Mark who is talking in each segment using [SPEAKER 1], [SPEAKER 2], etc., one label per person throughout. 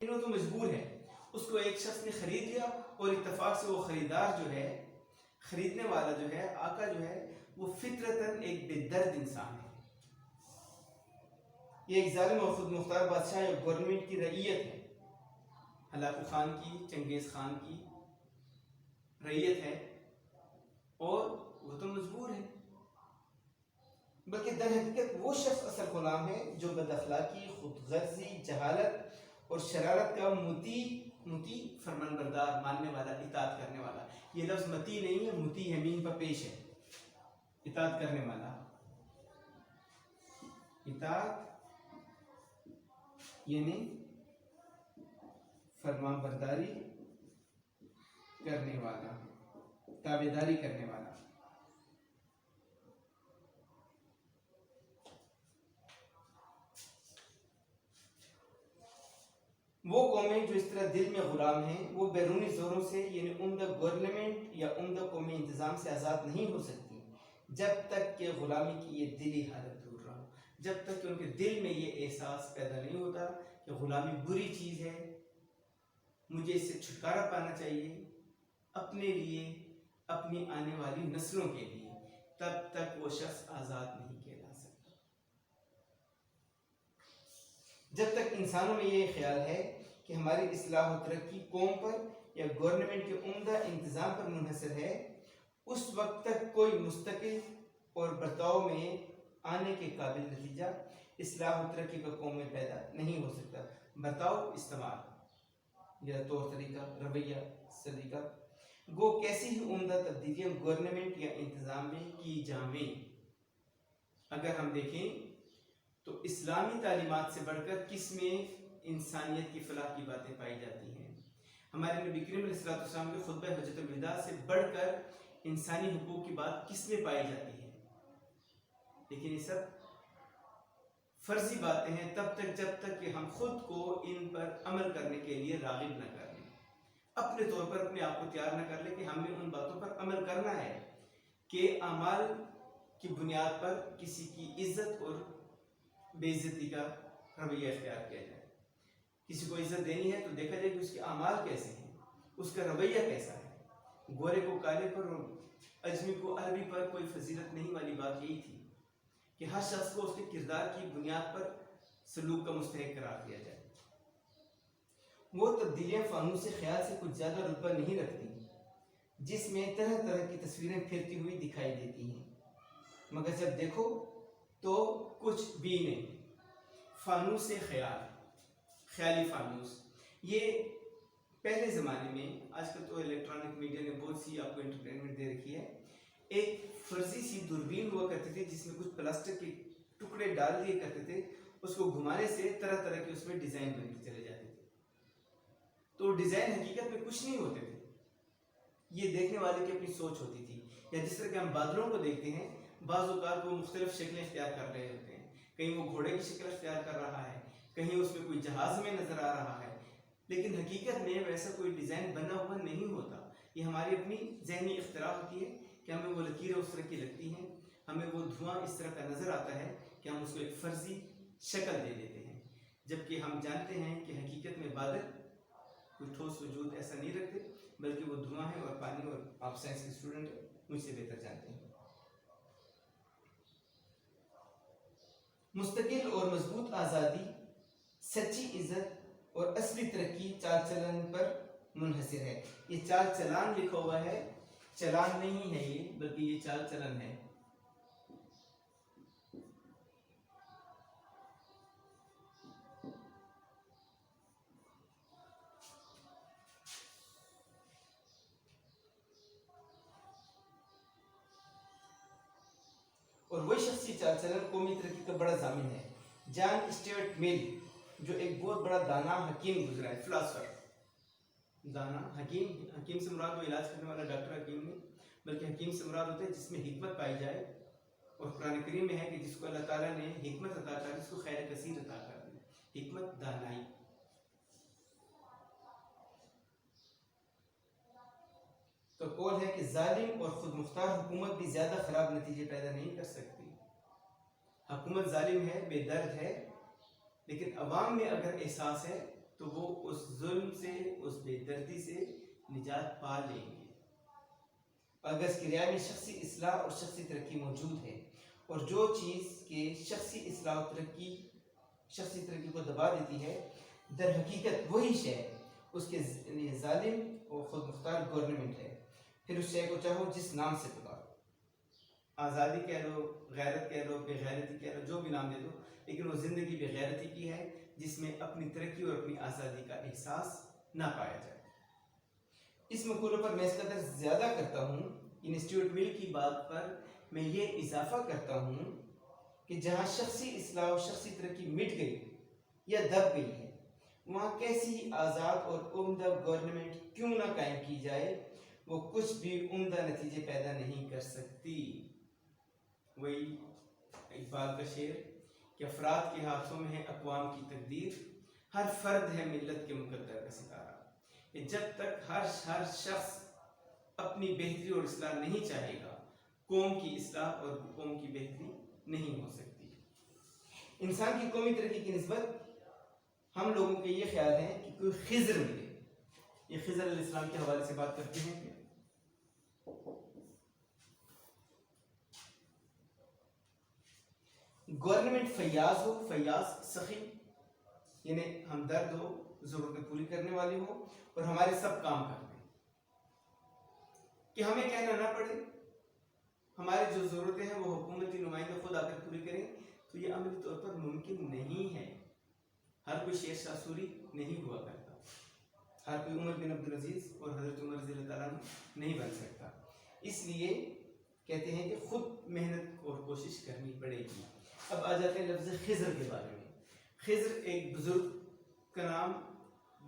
[SPEAKER 1] تو مجبور ہے، اس کو ایک شخص نے خرید لیا اور اتفاق سے وہ خریدار جو ہے، خریدنے والا جو ہے، آقا جو ہے، وہ فطرتاً ایک بے درد انسان ہے. یہ ایک ظالم اور خود مختار بادشاہ یا گورنمنٹ کی رعیت ہے، ہلاکو خان کی، چنگیز خان کی رعیت ہے، اور وہ تو مجبور ہے. بلکہ در حقیقت وہ شخص اصل غلام ہے جو بد اخلاقی، خود غرضی، جہالت اور شرارت کا مطیع، فرمان بردار، ماننے والا، اطاعت کرنے والا. یہ لفظ مطیع نہیں ہے، مطیع ہے، مین پر پیش ہے، اطاعت کرنے والا. اطاعت یعنی فرمان برداری کرنے والا، تابعداری کرنے والا. وہ قومیں جو اس طرح دل میں غلام ہیں، وہ بیرونی زوروں سے یعنی عمدہ گورنمنٹ یا عمدہ قومی انتظام سے آزاد نہیں ہو سکتی جب تک کہ غلامی کی یہ دلی حالت دور رہا، جب تک کہ ان کے دل میں یہ احساس پیدا نہیں ہوتا کہ غلامی بری چیز ہے، مجھے اس سے چھٹکارا پانا چاہیے اپنے لیے، اپنی آنے والی نسلوں کے لیے. تب تک وہ شخص آزاد نہیں کہلا سکتا. جب تک انسانوں میں یہ خیال ہے کہ ہماری اصلاح و ترقی قوم پر یا گورنمنٹ کے عمدہ انتظام پر منحصر ہے، اس وقت تک کوئی مستقل اور برتاؤ میں آنے کے قابل نتیجہ اصلاح و ترقی کا قوم میں پیدا نہیں ہو سکتا. برتاؤ، استعمال یا طور طریقہ، رویہ، سلیقہ، گو کیسی ہی عمدہ تبدیلیاں گورنمنٹ یا انتظام میں کی جائیں. اگر ہم دیکھیں تو اسلامی تعلیمات سے بڑھ کر کس میں انسانیت کی فلاح کی باتیں پائی جاتی ہیں؟ ہمارے نبی کریم علیہ السلام کے خطبہ حجۃ الوداع سے بڑھ کر انسانی حقوق کی بات کس میں پائی جاتی ہے؟ لیکن یہ سب فرضی باتیں ہیں تب تک جب تک کہ ہم خود کو ان پر عمل کرنے کے لیے راغب نہ کر لیں، اپنے طور پر اپنے آپ کو تیار نہ کر لیں کہ ہم نے ان باتوں پر عمل کرنا ہے کہ اعمال کی بنیاد پر کسی کی عزت اور بے عزتی کا رویہ اختیار کیا جائے. کسی کو عزت دینی ہے تو دیکھا جائے کہ اس کے اعمال کیسے ہیں، اس کا رویہ کیسا ہے. گورے کو کالے پر اور اجمی کو عربی پر کوئی فضیلت نہیں والی بات یہی تھی کہ ہر شخص کو اس کے کردار کی بنیاد پر سلوک کا مستحق قرار دیا جائے. وہ تبدیلیاں فانوس سے خیال سے کچھ زیادہ رتبہ نہیں رکھتی جس میں طرح طرح کی تصویریں پھرتی ہوئی دکھائی دیتی ہیں، مگر جب دیکھو تو کچھ بھی نہیں. فانوس سے خیال، خیالی فانوس، یہ پہلے زمانے میں، آج کل تو الیکٹرانک میڈیا نے بہت سی آپ کو انٹرٹینمنٹ دے رکھی ہے، ایک فرضی سی دوربین ہوا کرتی تھی جس میں کچھ پلاسٹک کے ٹکڑے ڈال دیے کرتے تھے، اس کو گھمانے سے طرح طرح کے اس میں ڈیزائن بنتے چلے جاتے تھے. تو ڈیزائن حقیقت میں کچھ نہیں ہوتے تھے، یہ دیکھنے والے کی اپنی سوچ ہوتی تھی. یا جس طرح کہ ہم بادلوں کو دیکھتے ہیں، بعض اوقات وہ مختلف شکلیں اختیار کر رہے ہوتے ہیں، کہیں وہ گھوڑے کی شکل اختیار کر رہا ہے، کہیں اس میں کوئی جہاز میں نظر آ رہا ہے، لیکن حقیقت میں ویسا کوئی ڈیزائن بنا ہوا نہیں ہوتا. یہ ہماری اپنی ذہنی اختراع ہوتی ہے کہ ہمیں وہ لکیریں اس طرح کی لگتی ہیں، ہمیں وہ دھواں اس طرح کا نظر آتا ہے کہ ہم اس کو ایک فرضی شکل دے دیتے ہیں، جبکہ ہم جانتے ہیں کہ حقیقت میں بادل کوئی ٹھوس وجود ایسا نہیں رکھتے، بلکہ وہ دھواں ہے اور پانی. اور آپ سائنس کے اسٹوڈنٹ مجھ سے بہتر جانتے ہیں. مستقل اور مضبوط آزادی، سچی عزت اور اصلی ترقی چال چلن پر منحصر ہے. یہ چال چلان لکھا ہوا ہے، چلان نہیں ہے یہ، بلکہ یہ چال چلن ہے. اور وہی شخصی چال چلن قومی ترقی کا بڑا ضامن ہے. جان اسٹیورٹ مل جو ایک بہت بڑا دانا حکیم گزرا ہے، فلاسفر، دانا حکیم سے مراد وہ علاج کرنے والا ڈاکٹر حکیم نہیں، بلکہ حکیم سے مراد ہوتا ہے جس میں حکمت پائی جائے. اور قرآن کریم میں ہے کہ جس کو اللہ تعالیٰ نے حکمت عطا کر دی، اس کو خیر کثیر عطا کر دی. حکمت، دانائی. تو قول ہے کہ ظالم اور خود مختار حکومت بھی زیادہ خراب نتیجے پیدا نہیں کر سکتی. حکومت ظالم ہے، بے درد ہے، لیکن عوام میں اگر احساس ہے تو وہ اس ظلم سے، اس بے دردی سے نجات پا لیں گے۔ اگر اس کی رعایا میں شخصی اصلاح اور شخصی ترقی موجود ہے، اور جو چیز کے شخصی اصلاح و شخصی ترقی کو دبا دیتی ہے، در حقیقت وہی شے اس کے لیے ظالم اور خود مختار گورنمنٹ ہے۔ پھر اس شے کو چاہو جس نام سے پکارو، آزادی کہہ لو، غیرت کہہ لو، بے غیرتی کہہ لو، جو بھی نام دے دو، لیکن وہ زندگی بے غیرتی کی ہے جس میں اپنی ترقی اور اپنی آزادی کا احساس نہ پایا جائے۔ اس مقولے پر میں اس قدر زیادہ کرتا ہوں، انسٹیٹیوٹ مل کی بات پر میں یہ اضافہ کرتا ہوں کہ جہاں شخصی اصلاح و شخصی ترقی مٹ گئی یا دب گئی ہے، وہاں کیسی آزاد اور عمدہ گورنمنٹ کیوں نہ قائم کی جائے، وہ کچھ بھی عمدہ نتیجے پیدا نہیں کر سکتی۔ وہی اقبال کا شعر کہ افراد کے ہاتھوں میں ہے اقوام کی تقدیر، ہر فرد ہے ملت کے مقدر کا ستارہ۔ کہ جب تک ہر شخص اپنی بہتری اور اصلاح نہیں چاہے گا، قوم کی اصلاح اور قوم کی بہتری نہیں ہو سکتی۔ انسان کی قومی ترقی کی نسبت ہم لوگوں کے یہ خیال ہے کہ کوئی خضر ملے۔ یہ خضر علیہ السلام کے حوالے سے بات کرتے ہیں کہ گورنمنٹ فیاض ہو، فیاض سخی، یعنی ہمدرد ہو، ضرورتیں پوری کرنے والے ہو، اور ہمارے سب کام کرتے ہیں، کہ ہمیں کہنا نہ پڑے، ہماری جو ضرورتیں ہیں وہ حکومتی نمائندے خود آ کر پوری کریں، تو یہ عملی طور پر ممکن نہیں ہے۔ ہر کوئی شیر شاہ سوری نہیں ہوا کرتا، ہر کوئی عمر بن عبدالعزیز اور حضرت عمر رضی اللہ تعالیٰ عنہ نہیں بن سکتا۔ اس لیے کہتے ہیں کہ خود محنت اور کوشش کرنی پڑے گی۔ اب آ جاتے ہیں لفظ خضر کے بارے میں۔ خضر ایک بزرگ کا نام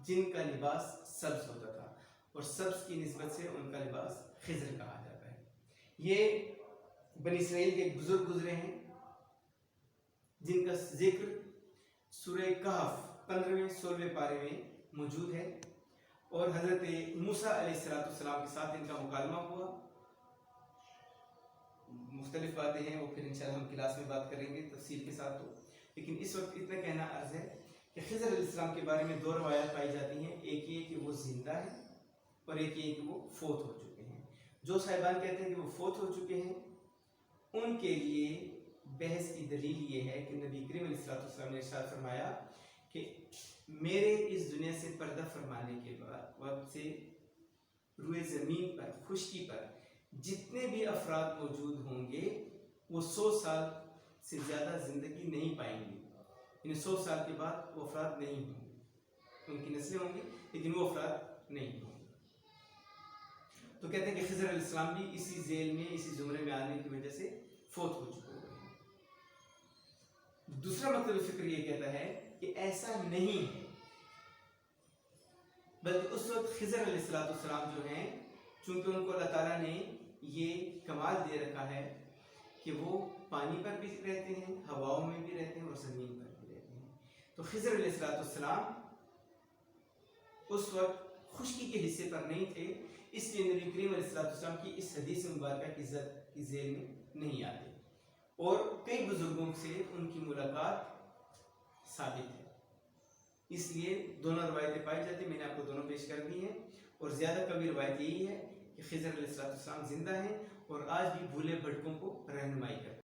[SPEAKER 1] جن کا لباس سبز ہوتا تھا، اور سبز کی نسبت سے ان کا لباس خضر کہا جاتا ہے۔ یہ بنی اسرائیل کے ایک بزرگ گزرے ہیں جن کا ذکر سورہ کہف 15ویں 16ویں پارے میں موجود ہے، اور حضرت موسیٰ علیہ السلام کے ساتھ ان کا مکالمہ ہوا۔ مختلف باتیں ہیں، وہ پھر انشاءاللہ ہم کلاس میں بات کریں گے تفصیل کے ساتھ، لیکن اس وقت اتنا کہنا عرض ہے کہ خضر علیہ السلام کے بارے میں دو روایات پائی جاتی ہیں، ایک یہ کہ وہ زندہ ہیں اور ایک یہ کہ وہ فوت ہو چکے ہیں۔ جو صاحبان کہتے ہیں کہ وہ فوت ہو چکے ہیں، ان کے لیے بحث کی دلیل یہ ہے کہ نبی کریم علیہ السلام نے ارشاد فرمایا کہ میرے اس دنیا سے پردہ فرمانے کے بعد وقت سے روئے زمین پر، خشکی پر جتنے بھی افراد موجود ہوں گے، وہ 100 سال سے زیادہ زندگی نہیں پائیں گے، یعنی 100 سال کے بعد وہ افراد نہیں ہوں گے، ان کی نسلیں ہوں گی لیکن وہ افراد نہیں ہوں گے۔ تو کہتے ہیں کہ خضر علیہ السلام بھی اسی ذیل میں، اسی زمرے میں آنے کی وجہ سے فوت ہو چکے ہوئے ہیں۔ دوسرا مطلب فکر یہ کہتا ہے کہ ایسا نہیں ہے، بلکہ اس وقت خضر علیہ السلام جو ہیں، چونکہ ان کو اللہ تعالیٰ نے یہ کمال دے رکھا ہے کہ وہ پانی پر بھی رہتے ہیں، ہواؤں میں بھی رہتے ہیں اور زمین پر بھی رہتے ہیں، تو خضر علیہ السلام اس وقت خشکی کے حصے پر نہیں تھے، اس لیے نبی کریم علیہ السلام کی اس حدیث مبارکہ کی عزت کی ذیل میں نہیں آتے، اور کئی بزرگوں سے ان کی ملاقات ثابت ہے۔ اس لیے دونوں روایتیں پائی جاتی ہیں، میں نے آپ کو دونوں پیش کر دی ہیں، اور زیادہ قوی روایت یہی ہے کہ خضر علیہ السلام زندہ ہیں اور آج بھی بھولے بھٹکوں کو رہنمائی کرتے ہیں۔